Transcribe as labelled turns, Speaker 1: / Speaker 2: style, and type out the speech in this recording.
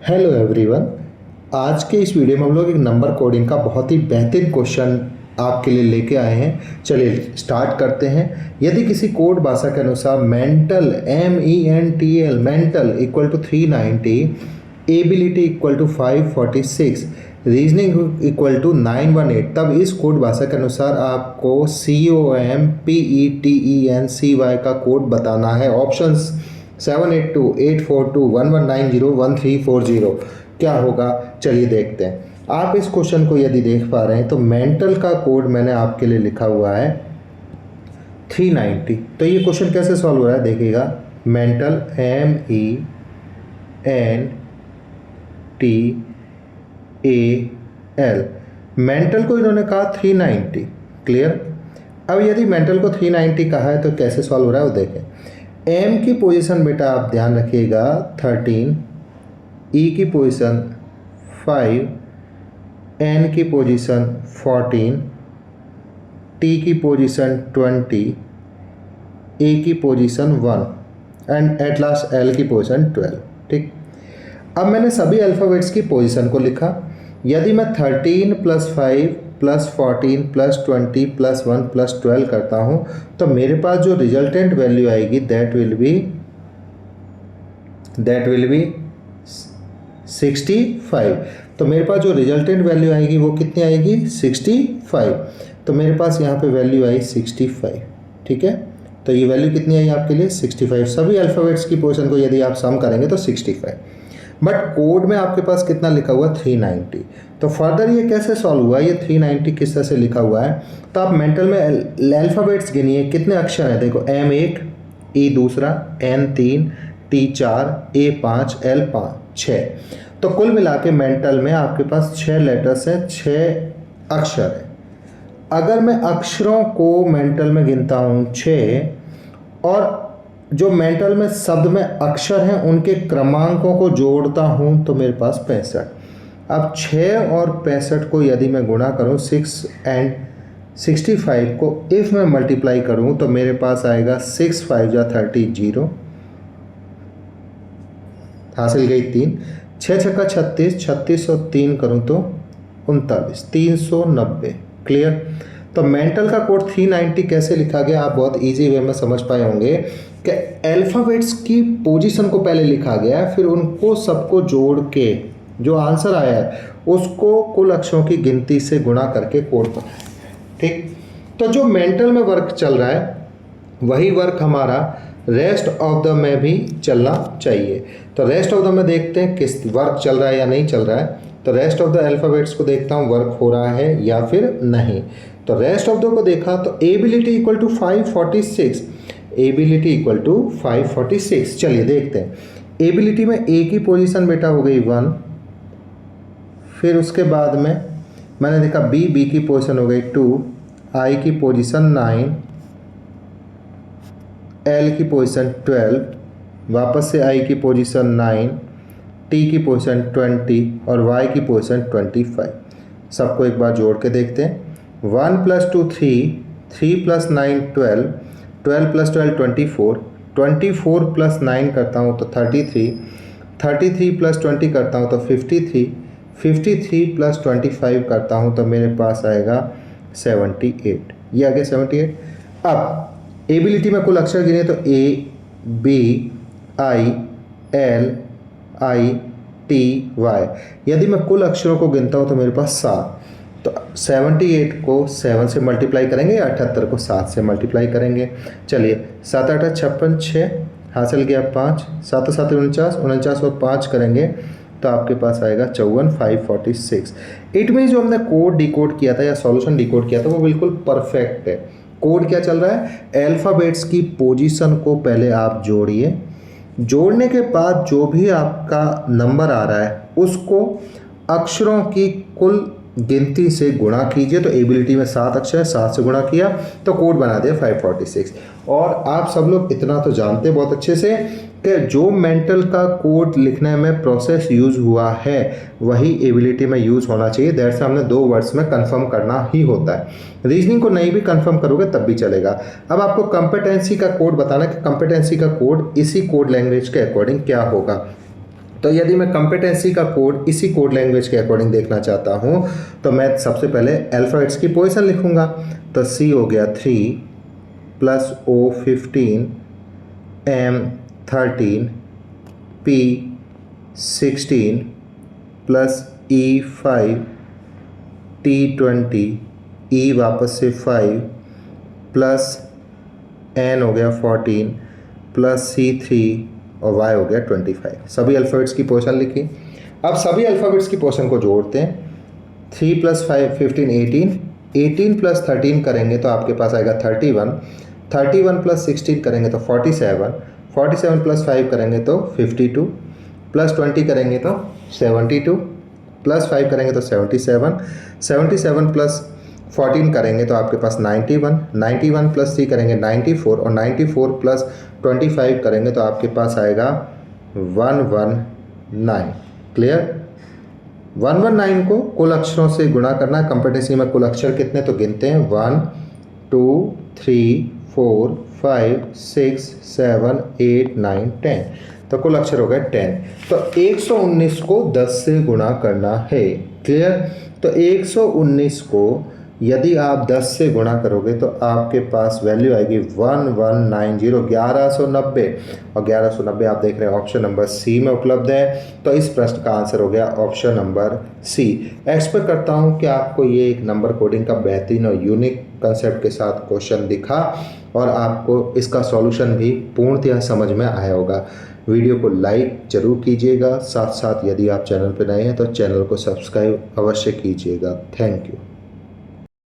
Speaker 1: Hello everyone. आज के इस वीडियो में हम लोग एक नंबर कोडिंग का बहुत ही बेहतरीन क्वेश्चन आपके लिए लेके आए हैं। चलिए स्टार्ट करते हैं। यदि किसी कोड भाषा के अनुसार mental MENTL mental equal to 390, ability equal to 546, reasoning equal to 918, तब इस कोड भाषा के अनुसार आपको COMPETENCY का कोड बताना है। ऑप्शंस 78284211901340 क्या होगा, चलिए देखते हैं। आप इस क्वेश्चन को यदि देख पा रहे हैं तो मेंटल का कोड मैंने आपके लिए लिखा हुआ है 390। तो ये क्वेश्चन कैसे सॉल्व हो रहा है देखिएगा। मेंटल MENTAL, मेंटल को इन्होंने कहा 390। क्लियर। अब यदि मेंटल को 390 कहा है तो कैसे सॉल्व हो रहा है वो देखें। एम की पोजीशन बेटा आप ध्यान रखिएगा 13, ई की पोजीशन 5, एन की पोजीशन 14, टी की पोजीशन 20, ए की position 1 and at last L की पोजीशन 12। ठीक। अब मैंने सभी अल्फ़ाबेट्स की पोजीशन को लिखा। यदि मैं 13 + 5 + 14 + 20 + 1 + 12 करता हूँ तो मेरे पास जो रिजल्टेंट वैल्यू आएगी दैट विल बी 65। तो मेरे पास जो रिजल्टेंट वैल्यू आएगी वो कितनी आएगी 65। तो मेरे पास यहाँ पे वैल्यू आई 65। ठीक है। तो ये वैल्यू कितनी आई आपके लिए 65। सभी अल्फ़ाबेट्स की पोजीशन को यदि आप सम करेंगे तो 65। बट कोड में आपके पास कितना लिखा हुआ 390। तो फर्दर ये कैसे सॉल्व हुआ, ये 390 किस तरह से लिखा हुआ है। तो आप मेंटल में अल्फ़ाबेट्स गिनिए कितने अक्षर हैं। देखो M1, E दूसरा, N3, T4, A5, L5, 6। तो कुल मिला के मेंटल में आपके पास 6 लेटर्स हैं, 6 अक्षर है। अगर मैं अक्षरों को मेंटल में गिनता हूँ 6 और जो मेंटल में शब्द में अक्षर हैं उनके क्रमांकों को जोड़ता हूं तो मेरे पास 65। अब 6 और 65 को यदि मैं गुणा करूं 6 एंड 65 को इफ़ मैं मल्टीप्लाई करूं तो मेरे पास आएगा 6 5 जा 30, 0 हासिल गई 3, 6 छक्का 36, 36 और 3 करूं तो 39, 390। क्लियर। तो मेंटल का कोड 390 कैसे लिखा गया आप बहुत इजी वे में समझ पाए होंगे कि अल्फ़ाबेट्स की पोजीशन को पहले लिखा गया है, फिर उनको सबको जोड़ के जो आंसर आया है उसको कुल अक्षरों की गिनती से गुणा करके कोड बनाया। ठीक। तो जो मेंटल में वर्क चल रहा है वही वर्क हमारा रेस्ट ऑफ द में भी चलना चाहिए। तो रेस्ट ऑफ द में देखते हैं किस वर्क चल रहा है या नहीं चल रहा है। तो रेस्ट ऑफ द अल्फ़ाबेट्स को देखता हूँ वर्क हो रहा है या फिर नहीं। तो रेस्ट ऑफ द को देखा तो ability equal to 546, ability equal to 546। चलिए देखते हैं। एबिलिटी में ए की पोजीशन बेटा हो गई 1, फिर उसके बाद में मैंने देखा बी की पोजीशन हो गई 2, आई की पोजीशन 9, एल की पोजीशन 12, वापस से आई की पोजीशन 9, टी की पोजीशन 20 और वाई की पोजीशन 25। सबको एक बार जोड़ के देखते हैं। 1 + 2 3, 3 + 9 12, 12 + 12 24, 24 + 9 करता हूँ तो 33, 33 + 20 करता हूँ तो 53, 53 + 25 करता हूँ तो मेरे पास आएगा 78। ये आ गया 78। अब एबिलिटी में कुल अक्षर गिने तो ABILITY। यदि मैं कुल अक्षरों को गिनता हूँ तो मेरे पास 7। तो 78 को 7 से मल्टीप्लाई करेंगे या 78 को 7 से मल्टीप्लाई करेंगे। चलिए 7 8 56, 6 हासिल गया 5, 7 7 49, 49 और 5 करेंगे तो आपके पास आएगा 54, 546। इट मीन जो हमने कोड डिकोड किया था या सॉल्यूशन डिकोड किया था वो बिल्कुल परफेक्ट है। कोड क्या चल रहा है, अल्फ़ाबेट्स की पोजीशन को पहले आप जोड़िए, जोड़ने के बाद जो भी आपका नंबर आ रहा है उसको अक्षरों की कुल गिनती से गुणा कीजिए। तो एबिलिटी में 7 अक्षर है, 7 से गुणा किया तो कोड बना दिया 546। और आप सब लोग इतना तो जानते बहुत अच्छे से कि जो मेंटल का कोड लिखने में प्रोसेस यूज़ हुआ है वही एबिलिटी में यूज़ होना चाहिए। दैट्स हमने 2 वर्ड्स में कंफर्म करना ही होता है। रीजनिंग को नहीं भी कंफर्म करोगे तब भी चलेगा। अब आपको कंपिटेंसी का कोड बताना है कि कंपिटेंसी का कोड इसी कोड लैंग्वेज के अकॉर्डिंग क्या होगा। तो यदि मैं कंपिटेंसी का कोड इसी कोड लैंग्वेज के अकॉर्डिंग देखना चाहता हूँ तो मैं सबसे पहले अल्फ़ाबेट्स की पोजीशन लिखूँगा। तो C हो गया 3 plus O 15, M 13, P 16 plus E 5, T 20, E वापस से 5 प्लस N हो गया 14 प्लस C 3 और y हो गया 25। सभी अल्फ़ाबेट्स की पोजीशन लिखी। अब सभी अल्फ़ाबेट्स की पोजीशन को जोड़ते हैं। 3 प्लस 5 15 18, 18 प्लस 13 करेंगे तो आपके पास आएगा 31, 31 प्लस 16 करेंगे तो 47, 47 प्लस 5 करेंगे तो 52, प्लस 20 करेंगे तो 72, प्लस 5 करेंगे तो 77, 77 प्लस 14 करेंगे तो आपके पास 91, 91 प्लस 3 करेंगे 94 और 94 प्लस 25 करेंगे तो आपके पास आएगा 119। क्लियर? 119 को कुल अक्षरों से गुणा करना है। कंपिटेंसी में कुल अक्षर कितने तो गिनते हैं 1 2 3 4 5 6 7 8 9 10। तो कुल अक्षर हो गए 10। तो 119 को 10 से गुणा करना है। क्लियर? तो 119 को यदि आप 10 से गुणा करोगे तो आपके पास वैल्यू आएगी 1190, 1190। और 1190 आप देख रहे हैं ऑप्शन नंबर सी में उपलब्ध है। तो इस प्रश्न का आंसर हो गया ऑप्शन नंबर सी। एक्सपेक्ट करता हूं कि आपको ये एक नंबर कोडिंग का बेहतरीन और यूनिक कंसेप्ट के साथ क्वेश्चन दिखा और आपको इसका सॉल्यूशन भी पूर्णतः समझ में आया होगा। वीडियो को लाइक जरूर कीजिएगा, साथ साथ यदि आप चैनल पर नए हैं तो चैनल को सब्सक्राइब अवश्य कीजिएगा। Thank you.